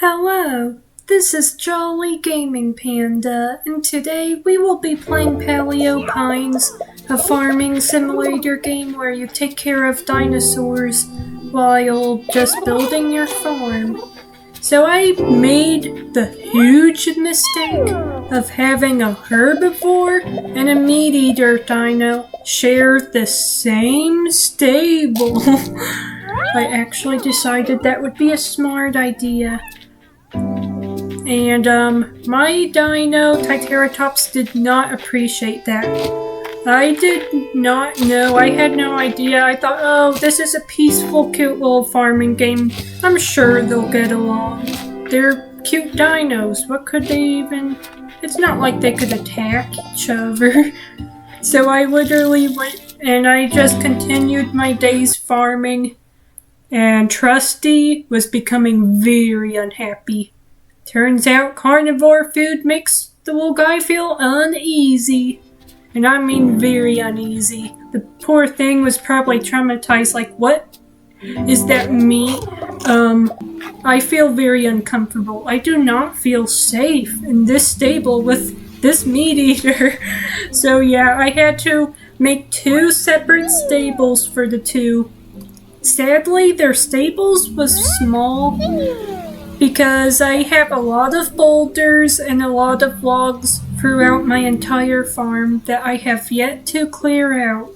Hello, this is Jolly Gaming Panda, and today we will be playing Paleo Pines, a farming simulator game where you take care of dinosaurs while just building your farm. So I made the huge mistake of having a herbivore and a meat-eater dino share the same stable. I actually decided that would be a smart idea. And my dino, Triceratops, did not appreciate that. I did not know, I had no idea. I thought, oh, this is a peaceful, cute little farming game. I'm sure they'll get along. They're cute dinos. What could they even... It's not like they could attack each other. So I literally went and I just continued my days farming. And Trusty was becoming very unhappy. Turns out carnivore food makes the little guy feel uneasy. And I mean very uneasy. The poor thing was probably traumatized, like, what is that meat? I feel very uncomfortable. I do not feel safe in this stable with this meat eater. So yeah, I had to make two separate stables for the two. Sadly, their stables was small because I have a lot of boulders and a lot of logs throughout my entire farm that I have yet to clear out.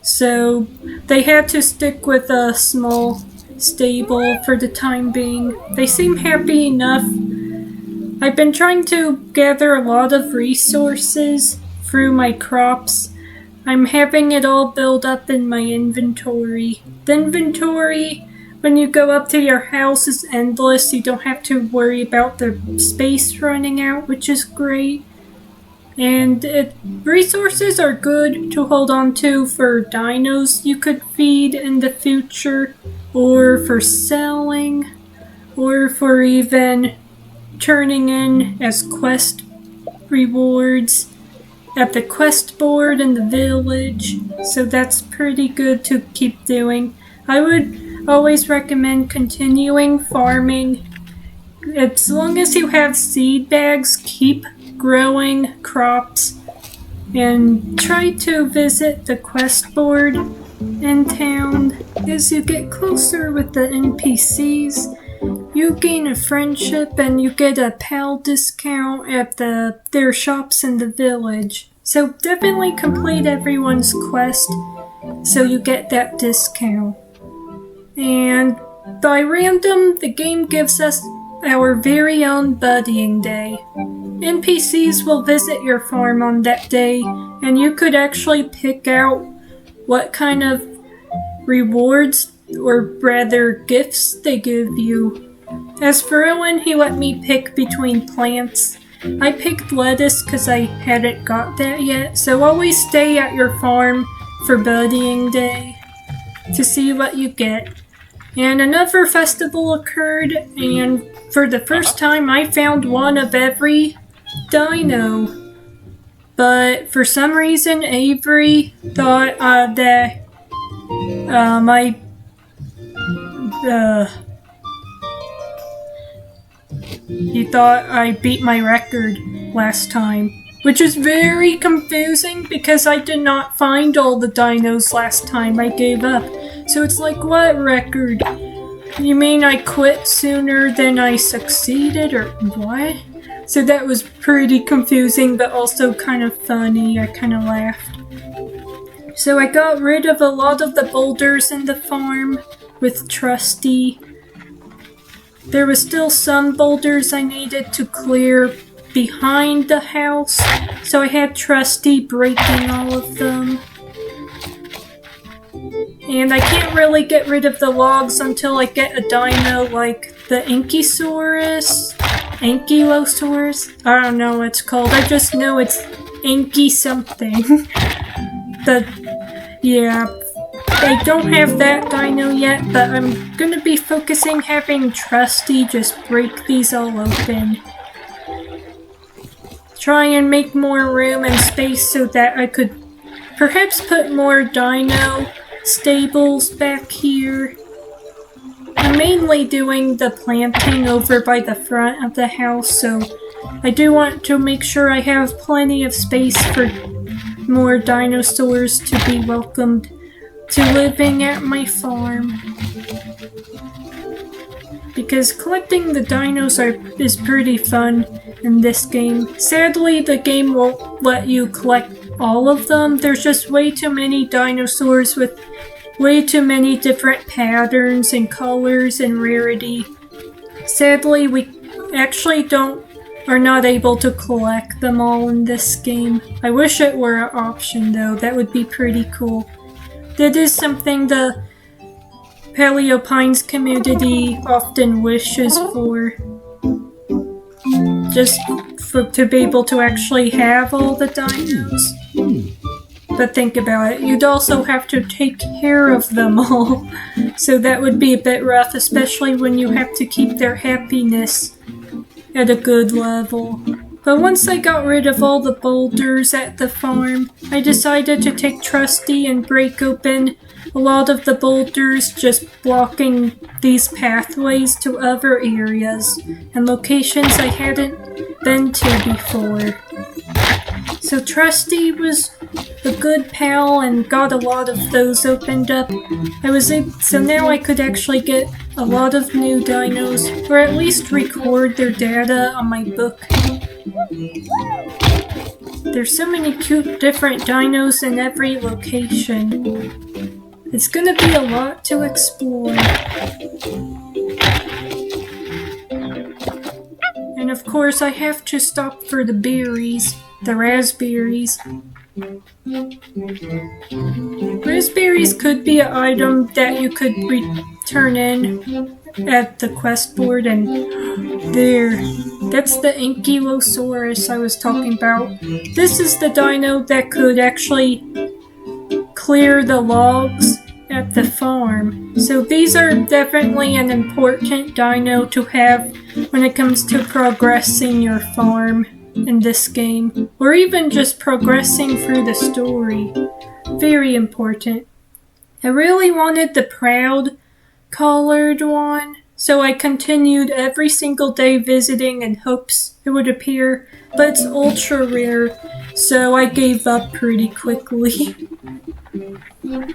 So they had to stick with a small stable for the time being. They seem happy enough. I've been trying to gather a lot of resources through my crops. I'm having it all build up in my inventory. The inventory, when you go up to your house, is endless. You don't have to worry about the space running out, which is great. And resources are good to hold on to for dinos you could feed in the future, or for selling, or for even turning in as quest rewards at the quest board in the village. So that's pretty good to keep doing. I would always recommend continuing farming. As long as you have seed bags, keep growing crops and try to visit the quest board in town. As you get closer with the NPCs, you gain a friendship and you get a pal discount at their shops in the village. So definitely complete everyone's quest so you get that discount. And by random, the game gives us our very own buddying day. NPCs will visit your farm on that day, and you could actually pick out what kind of rewards, or rather gifts, they give you. As for Owen, he let me pick between plants. I picked lettuce because I hadn't got that yet, so always stay at your farm for buddying day to see what you get. And another festival occurred, and for the first time I found one of every dino. But for some reason Avery thought he thought I beat my record last time, which is very confusing because I did not find all the dinos last time. I gave up. So it's like, what record? You mean I quit sooner than I succeeded, or what? So that was pretty confusing, but also kind of funny. I kind of laughed. So I got rid of a lot of the boulders in the farm with Trusty. There was still some boulders I needed to clear behind the house, so I had Trusty breaking all of them. And I can't really get rid of the logs until I get a dino like the Ankylosaurus. I don't know what it's called. I just know it's Anky something. Yeah. I don't have that dino yet, but I'm gonna be focusing having Trusty just break these all open. Try and make more room and space so that I could perhaps put more dino stables back here. I'm mainly doing the planting over by the front of the house, so I do want to make sure I have plenty of space for more dinosaurs to be welcomed to living at my farm. Because collecting the dinos is pretty fun in this game. Sadly, the game won't let you collect all of them. There's just way too many dinosaurs with way too many different patterns and colors and rarity. Sadly, we actually are not able to collect them all in this game. I wish it were an option though, that would be pretty cool. That is something the Paleo Pines community often wishes for. Just to be able to actually have all the dinos. But think about it, you'd also have to take care of them all. So that would be a bit rough, especially when you have to keep their happiness at a good level. But once I got rid of all the boulders at the farm, I decided to take Trusty and break open a lot of the boulders, just blocking these pathways to other areas and locations I hadn't been to before. So Trusty was a good pal and got a lot of those opened up. So now I could actually get a lot of new dinos, or at least record their data on my book. There's so many cute different dinos in every location. It's gonna be a lot to explore. And of course I have to stop for the berries, the raspberries. Raspberries could be an item that you could turn in at the quest board, and that's the Ankylosaurus I was talking about. This is the dino that could actually clear the logs at the farm. So these are definitely an important dino to have when it comes to progressing your farm in this game, or even just progressing through the story. Very important. I really wanted the proud colored one, so I continued every single day visiting in hopes it would appear, but it's ultra rare, so I gave up pretty quickly.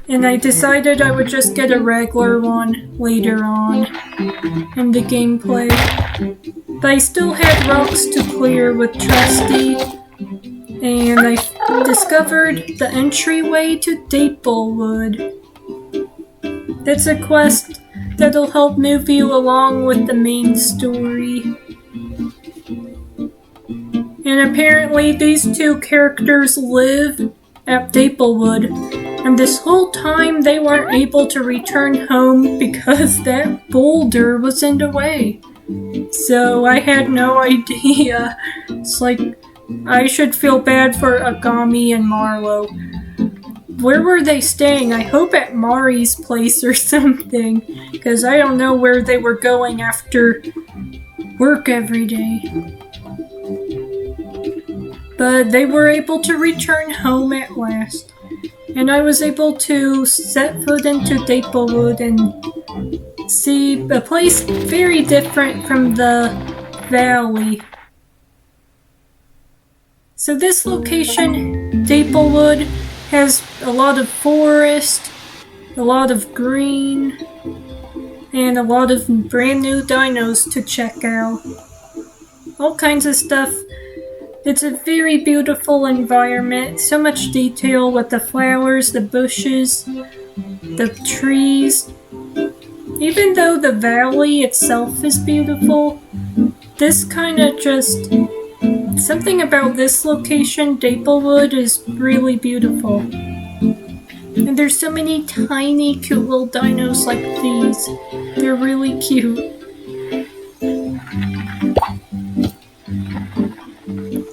And I decided I would just get a regular one later on in the gameplay. But I still had rocks to clear with Trusty, and I discovered the entryway to Daplewood. That's a quest that'll help move you along with the main story. And apparently these two characters live at Daplewood, and this whole time they weren't able to return home because that boulder was in the way. So I had no idea. It's like, I should feel bad for Agami and Marlo. Where were they staying? I hope at Mari's place or something, because I don't know where they were going after work every day. But they were able to return home at last, and I was able to set foot into Daplewood and see a place very different from the valley. So this location, Daplewood, has a lot of forest, a lot of green, and a lot of brand new dinos to check out. All kinds of stuff. It's a very beautiful environment, so much detail with the flowers, the bushes, the trees. Even though the valley itself is beautiful, this kind of just... something about this location, Daplewood, is really beautiful. And there's so many tiny, cute little dinos like these. They're really cute.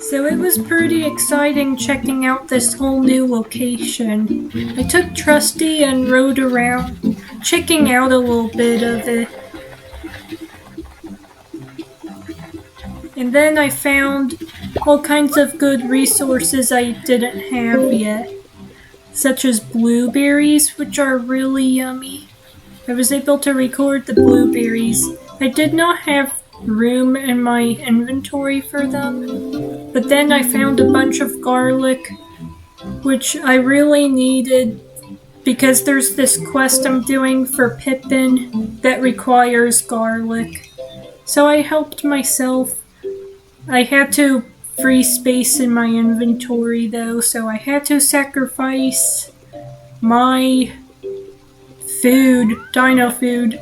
So it was pretty exciting checking out this whole new location. I took Trusty and rode around, checking out a little bit of it. And then I found all kinds of good resources I didn't have yet, such as blueberries, which are really yummy. I was able to record the blueberries. I did not have room in my inventory for them, but then I found a bunch of garlic, which I really needed because there's this quest I'm doing for Pippin that requires garlic. So I helped myself. I had to free space in my inventory though, so I had to sacrifice my food, dino food.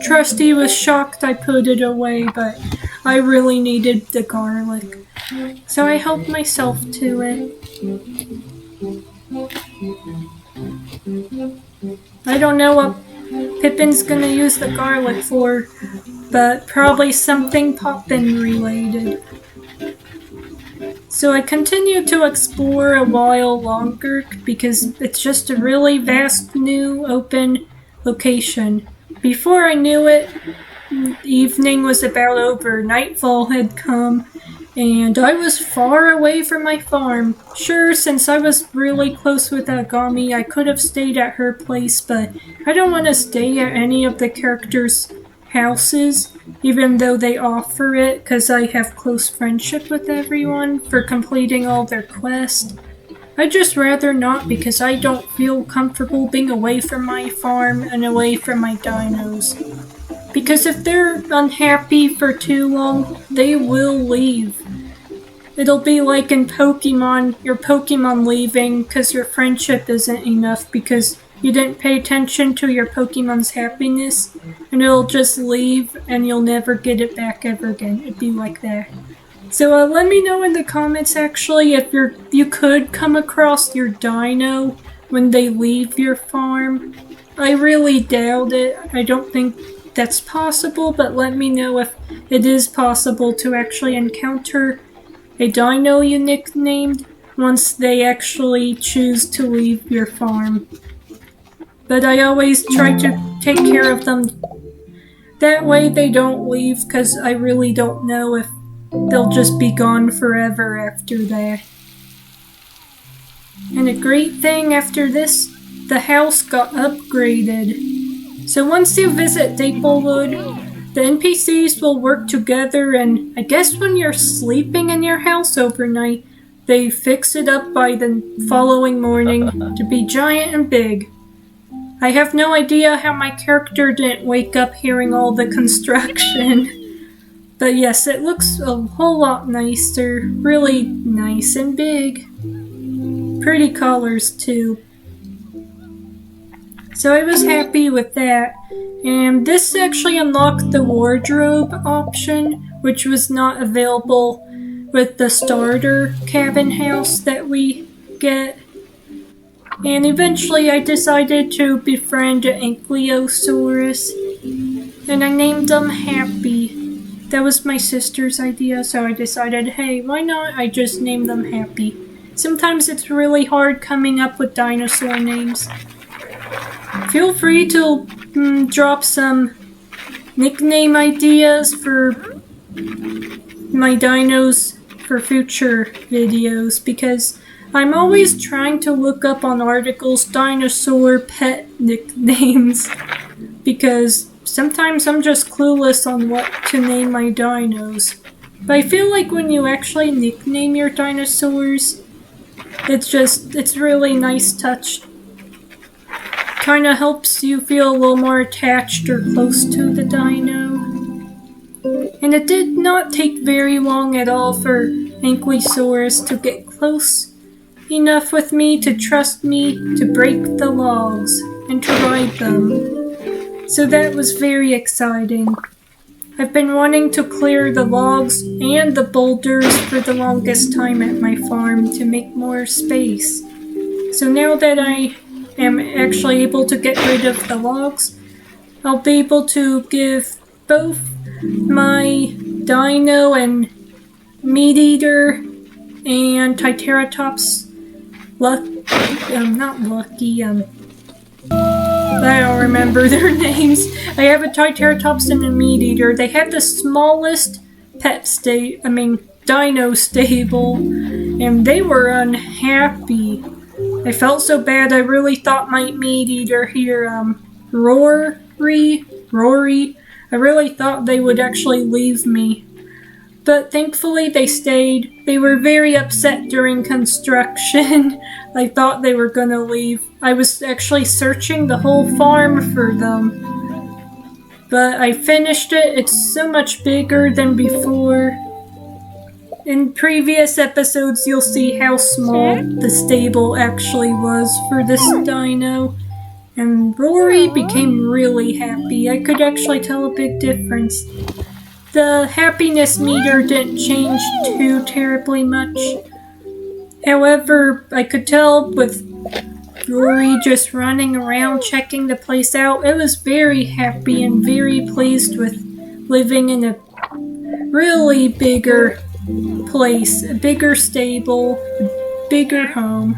Trusty was shocked I put it away, but I really needed the garlic. So I helped myself to it. I don't know what Pippin's gonna use the garlic for, but probably something Poppin related. So I continued to explore a while longer because it's just a really vast new open location. Before I knew it, evening was about over, nightfall had come, and I was far away from my farm. Sure, since I was really close with Agami, I could have stayed at her place, but I don't want to stay at any of the characters' houses, even though they offer it, because I have close friendship with everyone for completing all their quests. I'd just rather not because I don't feel comfortable being away from my farm and away from my dinos. Because if they're unhappy for too long, they will leave. It'll be like in Pokemon, your Pokemon leaving because your friendship isn't enough because you didn't pay attention to your Pokemon's happiness, and it'll just leave and you'll never get it back ever again. It'd be like that. So let me know in the comments actually if you could come across your dino when they leave your farm. I really doubt it. I don't think that's possible, but let me know if it is possible to actually encounter a dino you nicknamed once they actually choose to leave your farm. But I always try to take care of them. That way they don't leave, because I really don't know if they'll just be gone forever after that. And a great thing after this, the house got upgraded. So once you visit Daplewood, the NPCs will work together, and I guess when you're sleeping in your house overnight, they fix it up by the following morning to be giant and big. I have no idea how my character didn't wake up hearing all the construction. But yes, it looks a whole lot nicer. Really nice and big. Pretty colors too. So I was happy with that. And this actually unlocked the wardrobe option, which was not available with the starter cabin house that we get. And eventually I decided to befriend an Ankylosaurus, and I named them Happy. That was my sister's idea, so I decided, hey, why not I just name them Happy? Sometimes it's really hard coming up with dinosaur names. Feel free to drop some nickname ideas for my dinos for future videos, because I'm always trying to look up on articles dinosaur pet nicknames, because sometimes I'm just clueless on what to name my dinos. But I feel like when you actually nickname your dinosaurs, it's really nice touch. Kinda helps you feel a little more attached or close to the dino. And it did not take very long at all for Ankylosaurus to get close enough with me to trust me to break the logs and to ride them. So that was very exciting. I've been wanting to clear the logs and the boulders for the longest time at my farm to make more space. So now that I am actually able to get rid of the logs, I'll be able to give both my dino and meat eater and Triceratops not Lucky, I don't remember their names. I have a Triceratops and a meat eater. They have the smallest dino stable, and they were unhappy. I felt so bad. I really thought my meat eater here, Roary. I really thought they would actually leave me. But thankfully they stayed. They were very upset during construction. I thought they were gonna leave. I was actually searching the whole farm for them. But I finished it. It's so much bigger than before. In previous episodes, you'll see how small the stable actually was for this dino. And Roary became really happy. I could actually tell a big difference. The happiness meter didn't change too terribly much. However, I could tell with Roary just running around checking the place out, it was very happy and very pleased with living in a really bigger place, a bigger stable, a bigger home.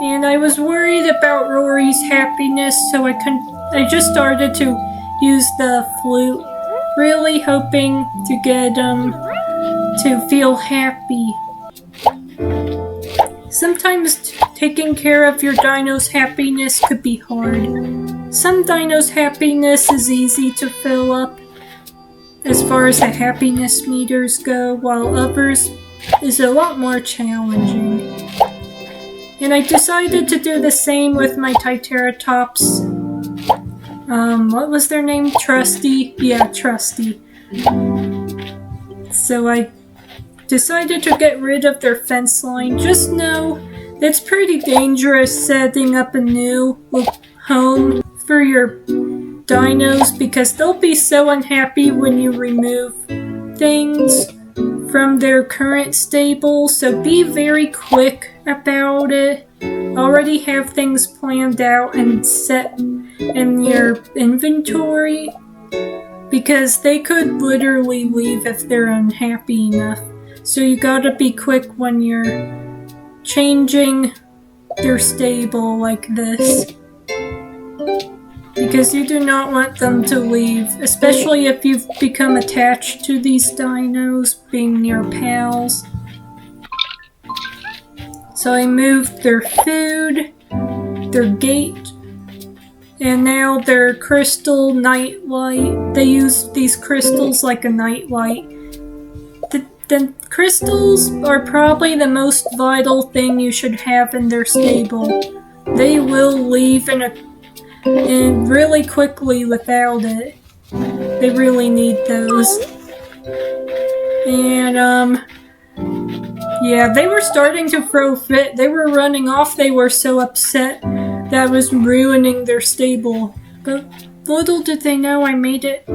And I was worried about Roary's happiness, so I just started to use the flute, really hoping to get him to feel happy. Sometimes taking care of your dino's happiness could be hard. Some dino's happiness is easy to fill up as far as the happiness meters go, while others is a lot more challenging. And I decided to do the same with my Triceratops. What was their name? Trusty? Yeah, Trusty. So I decided to get rid of their fence line. Just know it's pretty dangerous setting up a new home for your dinos because they'll be so unhappy when you remove things from their current stable. So be very quick about it. Already have things planned out and set in your inventory because they could literally leave if they're unhappy enough. So you gotta be quick when you're changing their stable like this because you do not want them to leave, especially if you've become attached to these dinos being your pals. So I moved their food, their gate, and now their crystal nightlight. They use these crystals like a nightlight. The crystals are probably the most vital thing you should have in their stable. They will leave and really quickly without it. They really need those. And yeah, they were starting to throw fit. They were running off. They were so upset that was ruining their stable. But little did they know I made it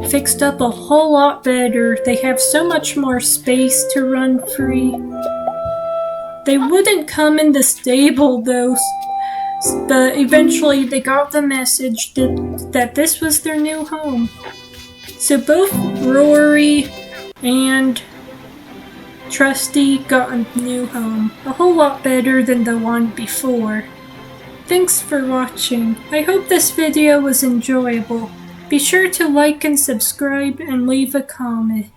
fixed up a whole lot better. They have so much more space to run free. They wouldn't come in the stable though, but eventually they got the message that this was their new home. So both Roary and Trusty got a new home, a whole lot better than the one before. Thanks for watching. I hope this video was enjoyable. Be sure to like and subscribe and leave a comment.